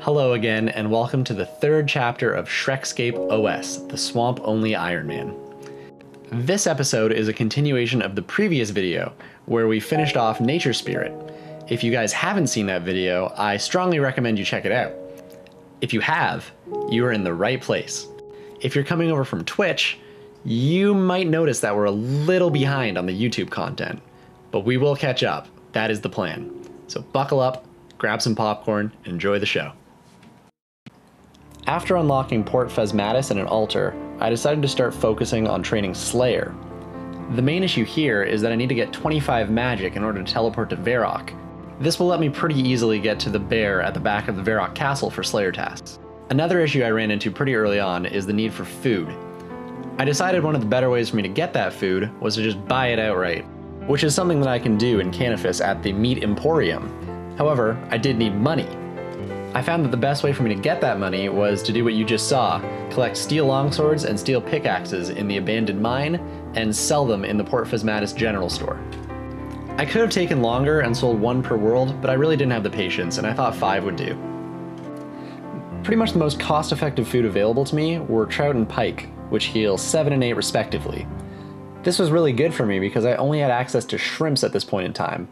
Hello again, and welcome to the third chapter of ShrekScapeOS, the swamp-only Iron Man. This episode is a continuation of the previous video, where we finished off Nature Spirit. If you guys haven't seen that video, I strongly recommend you check it out. If you have, you are in the right place. If you're coming over from Twitch, you might notice that we're a little behind on the YouTube content, but we will catch up. That is the plan. So buckle up, grab some popcorn, and enjoy the show. After unlocking Port Phasmatis and an altar, I decided to start focusing on training Slayer. The main issue here is that I need to get 25 magic in order to teleport to Varrock. This will let me pretty easily get to the bear at the back of the Varrock castle for Slayer tasks. Another issue I ran into pretty early on is the need for food. I decided one of the better ways for me to get that food was to just buy it outright, which is something that I can do in Canifis at the Meat Emporium. However, I did need money. I found that the best way for me to get that money was to do what you just saw, collect steel longswords and steel pickaxes in the abandoned mine, and sell them in the Port Phasmatis general store. I could have taken longer and sold one per world, but I really didn't have the patience, and I thought 5 would do. Pretty much the most cost-effective food available to me were trout and pike, which heal 7 and 8 respectively. This was really good for me because I only had access to shrimps at this point in time.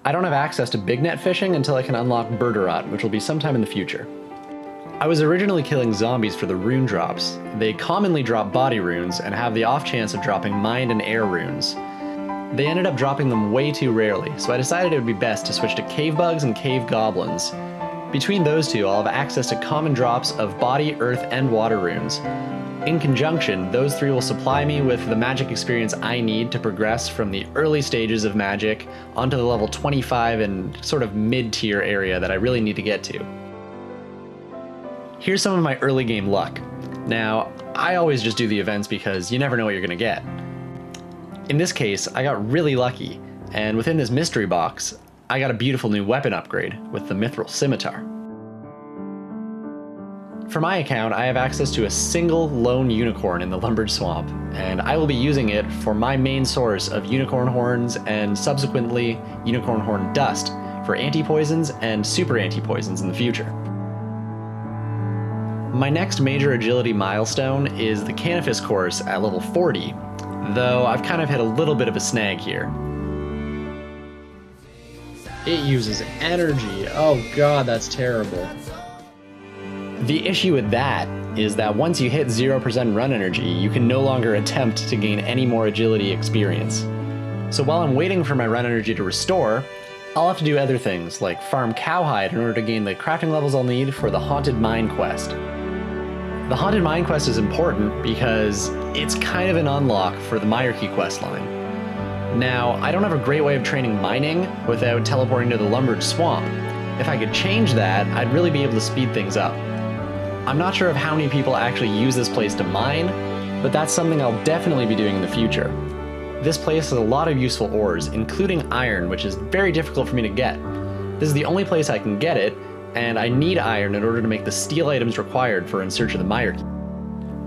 I don't have access to big net fishing until I can unlock Bergerot, which will be sometime in the future. I was originally killing zombies for the rune drops. They commonly drop body runes and have the off chance of dropping mind and air runes. They ended up dropping them way too rarely, so I decided it would be best to switch to cave bugs and cave goblins. Between those two, I'll have access to common drops of body, earth, and water runes. In conjunction, those 3 will supply me with the magic experience I need to progress from the early stages of magic onto the level 25 and sort of mid-tier area that I really need to get to. Here's some of my early game luck. Now, I always just do the events because you never know what you're gonna get. In this case, I got really lucky, and within this mystery box, I got a beautiful new weapon upgrade with the Mithril Scimitar. For my account, I have access to a single lone unicorn in the Lumbered Swamp, and I will be using it for my main source of unicorn horns and subsequently unicorn horn dust for anti-poisons and super anti-poisons in the future. My next major agility milestone is the Canifis course at level 40, though I've kind of hit a little bit of a snag here. It uses energy. Oh god, that's terrible. The issue with that is that once you hit 0% run energy, you can no longer attempt to gain any more agility experience. So while I'm waiting for my run energy to restore, I'll have to do other things, like farm cowhide in order to gain the crafting levels I'll need for the Haunted Mine quest. The Haunted Mine quest is important because it's kind of an unlock for the Myreque questline. Now, I don't have a great way of training mining without teleporting to the Lumbered Swamp. If I could change that, I'd really be able to speed things up. I'm not sure of how many people actually use this place to mine, but that's something I'll definitely be doing in the future. This place has a lot of useful ores, including iron, which is very difficult for me to get. This is the only place I can get it, and I need iron in order to make the steel items required for In Search of the Myreque.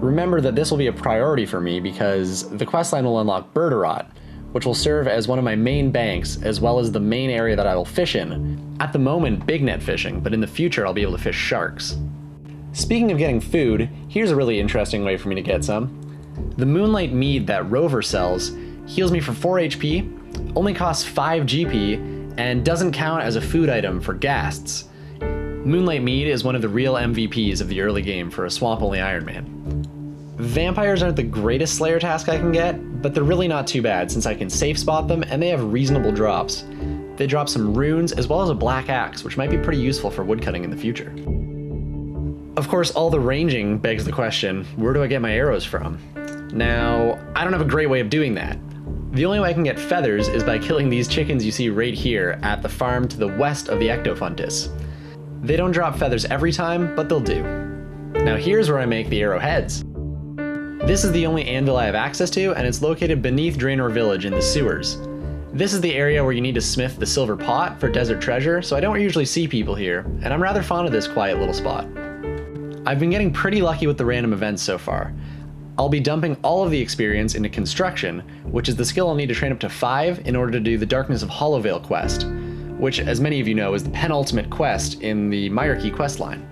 Remember that this will be a priority for me because the questline will unlock Bergerot, which will serve as one of my main banks, as well as the main area that I will fish in. At the moment, big net fishing, but in the future I'll be able to fish sharks. Speaking of getting food, here's a really interesting way for me to get some. The Moonlight Mead that Rover sells heals me for 4 HP, only costs 5 GP, and doesn't count as a food item for ghasts. Moonlight Mead is one of the real MVPs of the early game for a swamp-only Iron Man. Vampires aren't the greatest Slayer task I can get, but they're really not too bad since I can safe spot them and they have reasonable drops. They drop some runes as well as a black axe, which might be pretty useful for woodcutting in the future. Of course, all the ranging begs the question, where do I get my arrows from? Now, I don't have a great way of doing that. The only way I can get feathers is by killing these chickens you see right here at the farm to the west of the Ectofuntus. They don't drop feathers every time, but they'll do. Now here's where I make the arrowheads. This is the only anvil I have access to, and it's located beneath Draenor Village in the sewers. This is the area where you need to smith the silver pot for desert treasure, so I don't usually see people here, and I'm rather fond of this quiet little spot. I've been getting pretty lucky with the random events so far. I'll be dumping all of the experience into construction, which is the skill I'll need to train up to 5 in order to do the Darkness of Hollowvale quest, which, as many of you know, is the penultimate quest in the Myreque questline.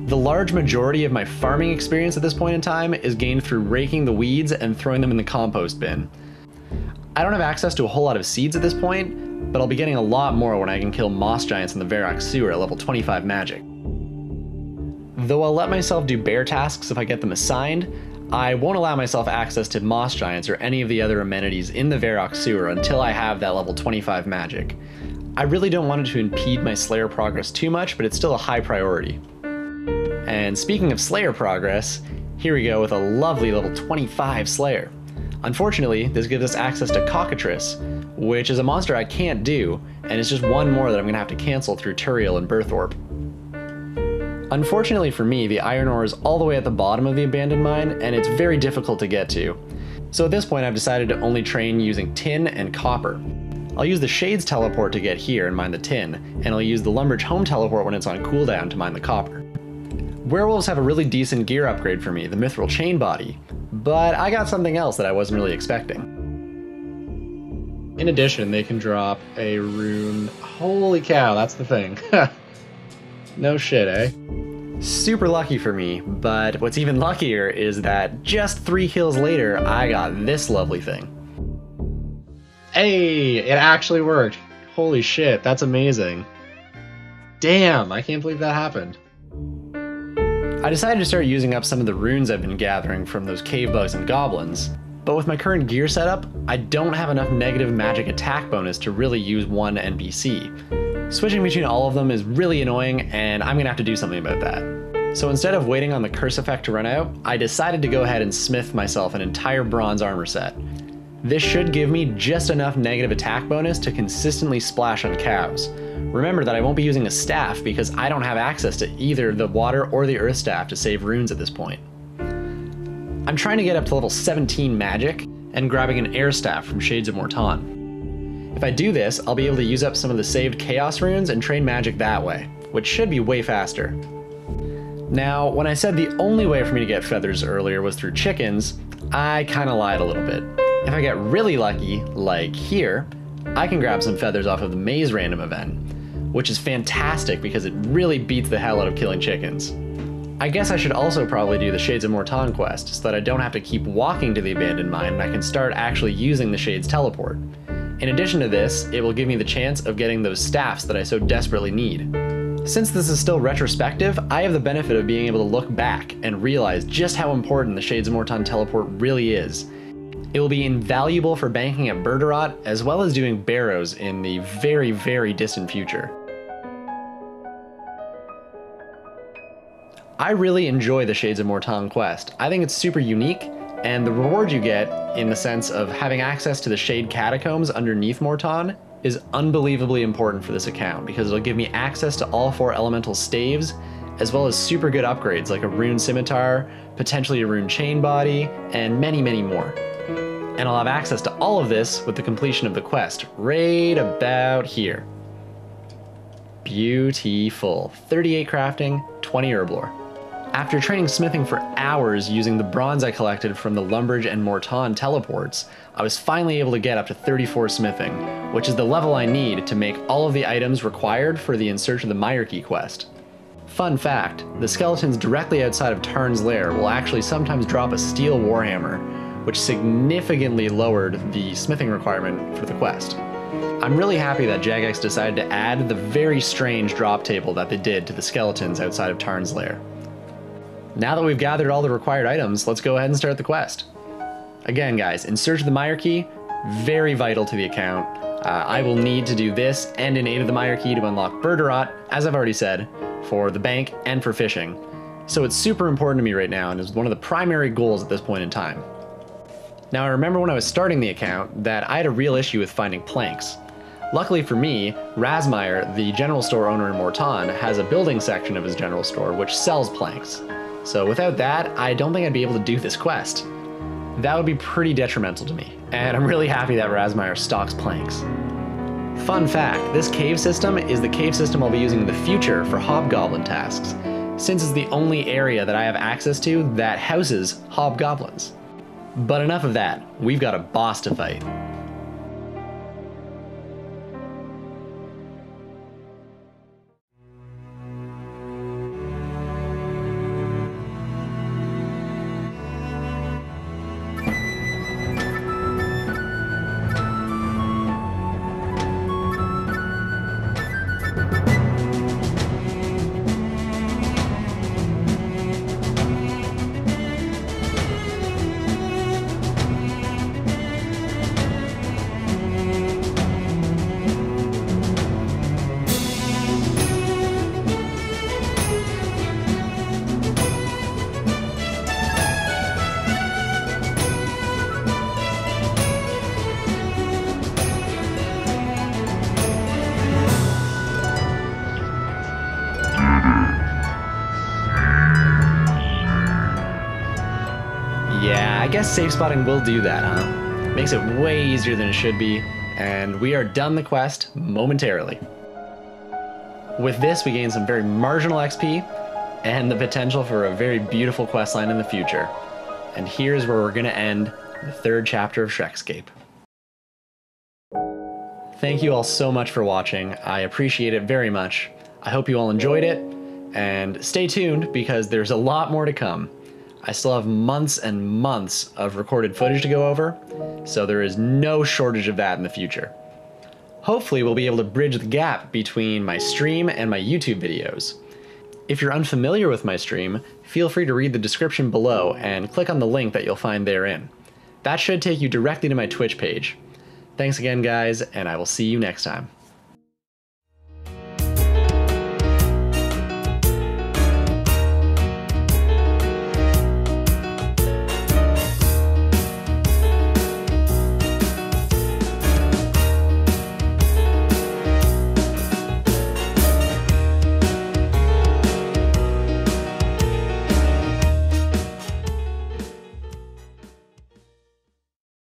The large majority of my farming experience at this point in time is gained through raking the weeds and throwing them in the compost bin. I don't have access to a whole lot of seeds at this point, but I'll be getting a lot more when I can kill moss giants in the Varrock sewer at level 25 magic. Though I'll let myself do bear tasks if I get them assigned, I won't allow myself access to moss giants or any of the other amenities in the Varrock sewer until I have that level 25 magic. I really don't want it to impede my Slayer progress too much, but it's still a high priority. And speaking of Slayer progress, here we go with a lovely level 25 Slayer. Unfortunately, this gives us access to Cockatrice, which is a monster I can't do, and it's just one more that I'm going to have to cancel through Turiel and Berthorpe. Unfortunately for me, the iron ore is all the way at the bottom of the abandoned mine, and it's very difficult to get to. So at this point I've decided to only train using tin and copper. I'll use the Shades teleport to get here and mine the tin, and I'll use the Lumbridge home teleport when it's on cooldown to mine the copper. Werewolves have a really decent gear upgrade for me, the Mithril chain body, but I got something else that I wasn't really expecting. In addition, they can drop a rune. Holy cow, that's the thing. No shit, eh? Super lucky for me, but what's even luckier is that just 3 kills later, I got this lovely thing. Hey, it actually worked. Holy shit, that's amazing. Damn, I can't believe that happened. I decided to start using up some of the runes I've been gathering from those cave bugs and goblins, but with my current gear setup, I don't have enough negative magic attack bonus to really use one NPC. Switching between all of them is really annoying, and I'm gonna have to do something about that. So instead of waiting on the curse effect to run out, I decided to go ahead and smith myself an entire bronze armor set. This should give me just enough negative attack bonus to consistently splash on cows. Remember that I won't be using a staff because I don't have access to either the water or the earth staff to save runes at this point. I'm trying to get up to level 17 magic and grabbing an air staff from Shades of Mort'ton. If I do this, I'll be able to use up some of the saved chaos runes and train magic that way, which should be way faster. Now, when I said the only way for me to get feathers earlier was through chickens, I kinda lied a little bit. If I get really lucky, like here, I can grab some feathers off of the maze random event, which is fantastic because it really beats the hell out of killing chickens. I guess I should also probably do the Shades of Mort'ton quest so that I don't have to keep walking to the abandoned mine and I can start actually using the Shades teleport. In addition to this, it will give me the chance of getting those staffs that I so desperately need. Since this is still retrospective, I have the benefit of being able to look back and realize just how important the Shades of Mort'ton teleport really is. It will be invaluable for banking at Berderot, as well as doing barrows in the very, very distant future. I really enjoy the Shades of Mort'ton quest. I think it's super unique, and the reward you get, in the sense of having access to the Shade Catacombs underneath Mort'ton, is unbelievably important for this account because it'll give me access to all 4 elemental staves, as well as super good upgrades like a rune scimitar, potentially a rune chain body, and many, many more. And I'll have access to all of this with the completion of the quest, right about here. Beautiful. 38 crafting, 20 herblore. After training smithing for hours using the bronze I collected from the Lumbridge and Mort'ton teleports, I was finally able to get up to 34 smithing, which is the level I need to make all of the items required for the In Search of the Myreque quest. Fun fact, the skeletons directly outside of Tarn's lair will actually sometimes drop a steel warhammer, which significantly lowered the smithing requirement for the quest. I'm really happy that Jagex decided to add the very strange drop table that they did to the skeletons outside of Tarn's lair. Now that we've gathered all the required items, let's go ahead and start the quest. Again guys, In Search of the Myreque, very vital to the account. I will need to do this and in Aid of the Myreque to unlock Berderot, as I've already said, for the bank and for fishing. So it's super important to me right now and is one of the primary goals at this point in time. Now I remember when I was starting the account that I had a real issue with finding planks. Luckily for me, Razmire, the general store owner in Mort'ton, has a building section of his general store which sells planks. So without that, I don't think I'd be able to do this quest. That would be pretty detrimental to me, and I'm really happy that Razmire stocks planks. Fun fact, this cave system is the cave system I'll be using in the future for hobgoblin tasks, since it's the only area that I have access to that houses hobgoblins. But enough of that, we've got a boss to fight. Yeah, I guess safe spotting will do that, huh? Makes it way easier than it should be, and we are done the quest momentarily. With this, we gain some very marginal XP, and the potential for a very beautiful questline in the future. And here's where we're gonna end the 3rd chapter of ShrekScape. Thank you all so much for watching. I appreciate it very much. I hope you all enjoyed it, and stay tuned because there's a lot more to come. I still have months and months of recorded footage to go over, so there is no shortage of that in the future. Hopefully we'll be able to bridge the gap between my stream and my YouTube videos. If you're unfamiliar with my stream, feel free to read the description below and click on the link that you'll find therein. That should take you directly to my Twitch page. Thanks again, guys, and I will see you next time.